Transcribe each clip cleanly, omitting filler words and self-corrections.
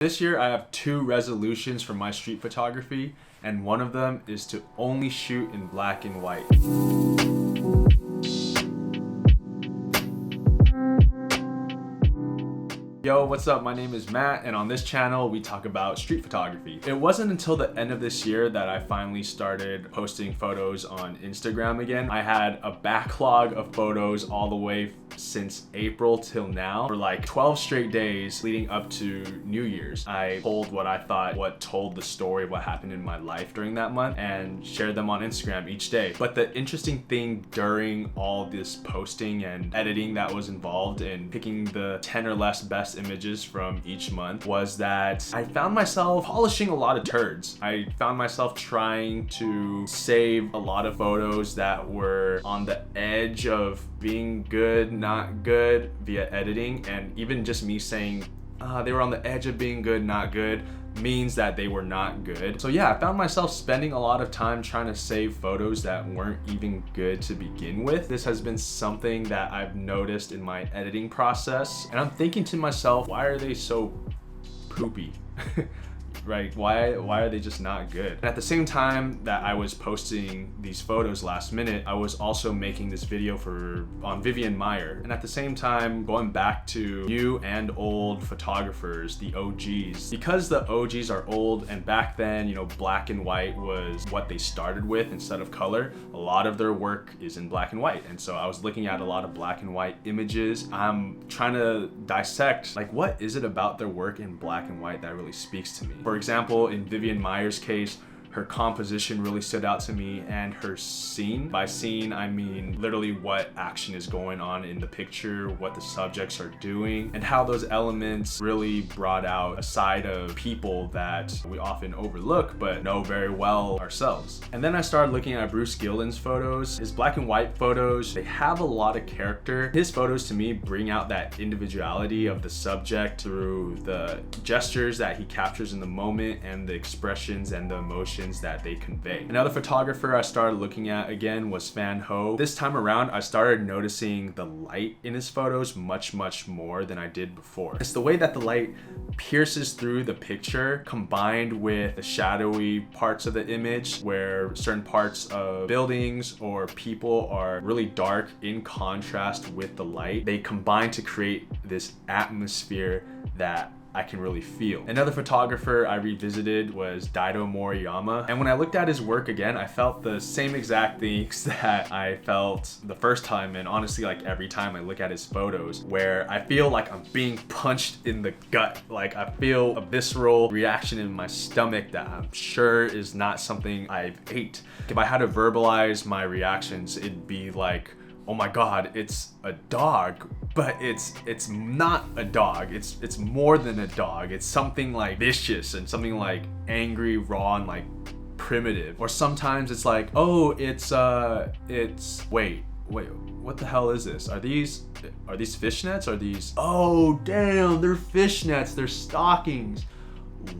This year I have 2 resolutions for my street photography, and one of them is to only shoot in black and white. Yo, what's up? My name is Matt, and on this channel we talk about street photography. It wasn't until the end of this year that I finally started posting photos on Instagram again. I had a backlog of photos all the way since April till now for like 12 straight days leading up to New Year's. I pulled what told the story of what happened in my life during that month and shared them on Instagram each day. But the interesting thing during all this posting and editing that was involved in picking the 10 or less best images from each month was that I found myself polishing a lot of turds. I found myself trying to save a lot of photos that were on the edge of being good, not good via editing, and even just me saying they were on the edge of being good, not good means that they were not good. So yeah, I found myself spending a lot of time trying to save photos that weren't even good to begin with. This has been something that I've noticed in my editing process, and I'm thinking to myself, why are they so poopy? Right? Why are they just not good? And at the same time that I was posting these photos last minute, I was also making this video on Vivian Maier. And at the same time, going back to new and old photographers, the OGs. Because the OGs are old and back then, you know, black and white was what they started with instead of color, a lot of their work is in black and white. And so I was looking at a lot of black and white images. I'm trying to dissect, like, what is it about their work in black and white that really speaks to me? For example, in Vivian Maier's case, her composition really stood out to me, and her scene. By scene, I mean literally what action is going on in the picture, what the subjects are doing, and how those elements really brought out a side of people that we often overlook but know very well ourselves. And then I started looking at Bruce Gillen's photos. His black and white photos, they have a lot of character. His photos to me bring out that individuality of the subject through the gestures that he captures in the moment and the expressions and the emotions that they convey. Another photographer I started looking at again was Fan Ho. This time around, I started noticing the light in his photos much more than I did before. It's the way that the light pierces through the picture combined with the shadowy parts of the image where certain parts of buildings or people are really dark in contrast with the light. They combine to create this atmosphere that I can really feel. Another photographer I revisited was Daido Moriyama, and when I looked at his work again, I felt the same exact things that I felt the first time, and honestly like every time I look at his photos, where I feel like I'm being punched in the gut. Like I feel a visceral reaction in my stomach that I'm sure is not something I've ate. If I had to verbalize my reactions, it'd be like, oh my god, it's a dog, but it's not a dog. It's more than a dog. It's something like vicious and something like angry, raw, and like primitive. Or sometimes it's like, oh, wait, what the hell is this? Are these fishnets? Oh damn, they're fishnets, they're stockings.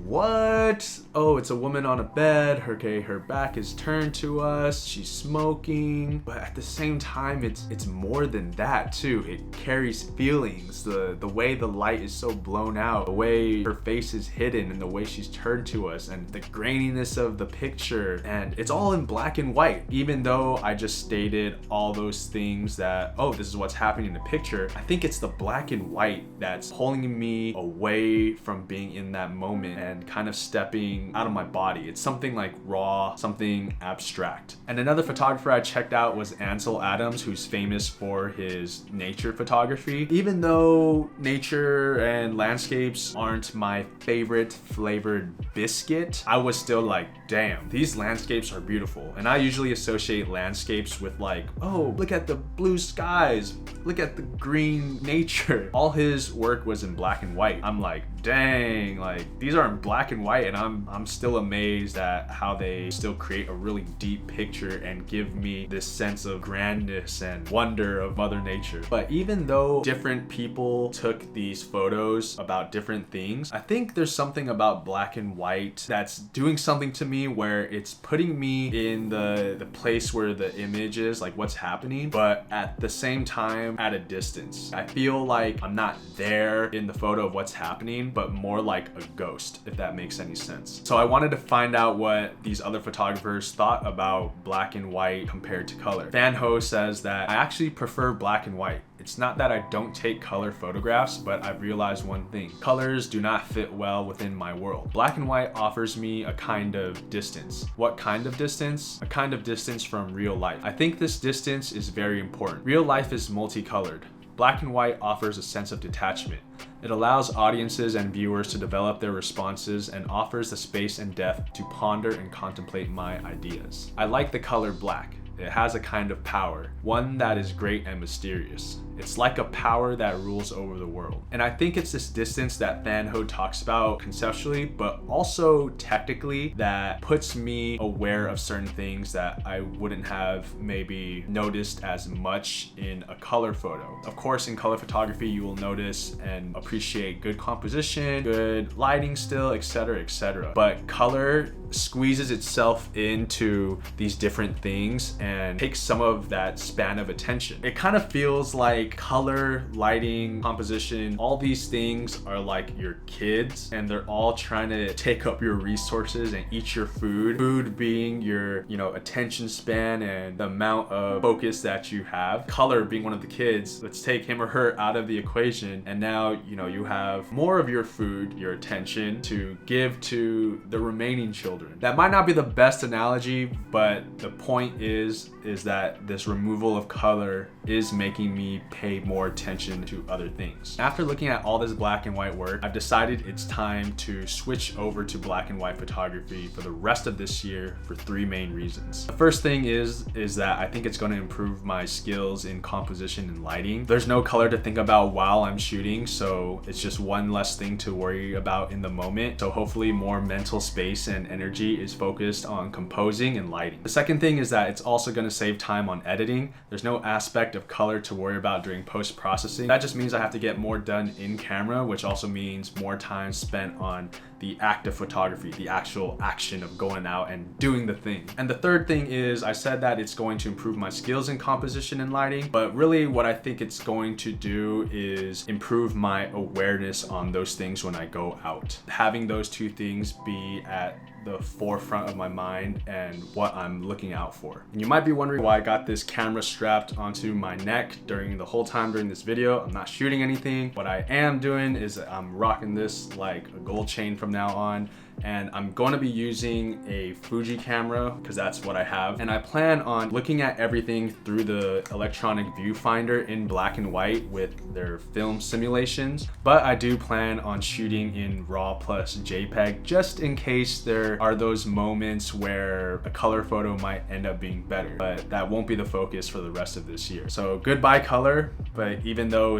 What? Oh, it's a woman on a bed. Her back is turned to us. She's smoking. But at the same time, it's more than that too. It carries feelings. The way the light is so blown out, the way her face is hidden, and the way she's turned to us, and the graininess of the picture. And it's all in black and white. Even though I just stated all those things that, oh, this is what's happening in the picture, I think it's the black and white that's pulling me away from being in that moment and kind of stepping out of my body. It's something like raw, something abstract. And another photographer I checked out was Ansel Adams, who's famous for his nature photography. Even though nature and landscapes aren't my favorite flavored biscuit, I was still like, damn, these landscapes are beautiful. And I usually associate landscapes with like, oh, look at the blue skies, look at the green nature. All his work was in black and white. I'm like, dang, like these are are in black and white, and I'm still amazed at how they still create a really deep picture and give me this sense of grandness and wonder of Mother Nature. But even though different people took these photos about different things, I think there's something about black and white that's doing something to me, where it's putting me in the place where the image is, like what's happening, but at the same time at a distance. I feel like I'm not there in the photo of what's happening, but more like a ghost, if that makes any sense. So I wanted to find out what these other photographers thought about black and white compared to color. Fanho says that I actually prefer black and white. It's not that I don't take color photographs, but I've realized one thing: colors do not fit well within my world. Black and white offers me a kind of distance. What kind of distance? A kind of distance from real life. I think this distance is very important. Real life is multicolored. Black and white offers a sense of detachment. It allows audiences and viewers to develop their responses and offers the space and depth to ponder and contemplate my ideas. I like the color black. It has a kind of power, one that is great and mysterious. It's like a power that rules over the world. And I think it's this distance that Fanho talks about conceptually, but also technically, that puts me aware of certain things that I wouldn't have maybe noticed as much in a color photo. Of course, in color photography, you will notice and appreciate good composition, good lighting still, etc., etc. But color squeezes itself into these different things and takes some of that span of attention. It kind of feels like color, lighting, composition, all these things are like your kids, and they're all trying to take up your resources and eat your food. Food being your, attention span and the amount of focus that you have. Color being one of the kids. Let's take him or her out of the equation, and now, you have more of your food, your attention to give to the remaining children. That might not be the best analogy, but the point is that this removal of color is making me pay more attention to other things. After looking at all this black and white work, I've decided it's time to switch over to black and white photography for the rest of this year for 3 main reasons. The first thing is that I think it's going to improve my skills in composition and lighting. There's no color to think about while I'm shooting, so it's just one less thing to worry about in the moment. So hopefully more mental space and energy is focused on composing and lighting. The second thing is that it's also going to save time on editing. There's no aspect of color to worry about during post-processing. That just means I have to get more done in camera, which also means more time spent on the act of photography, the actual action of going out and doing the thing. And the third thing is, I said that it's going to improve my skills in composition and lighting, but really what I think it's going to do is improve my awareness on those things when I go out. Having those 2 things be at the forefront of my mind and what I'm looking out for. And you might be wondering why I got this camera strapped onto my neck during the whole time during this video. I'm not shooting anything. What I am doing is I'm rocking this like a gold chain from now on, and I'm going to be using a Fuji camera because that's what I have. And I plan on looking at everything through the electronic viewfinder in black and white with their film simulations. But I do plan on shooting in RAW plus JPEG just in case there are those moments where a color photo might end up being better. But that won't be the focus for the rest of this year. So goodbye color, but even though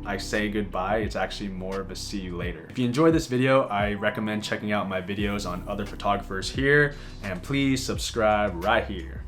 I say goodbye, it's actually more of a see you later. If you enjoyed this video, I recommend checking out my videos on other photographers here, and please subscribe right here.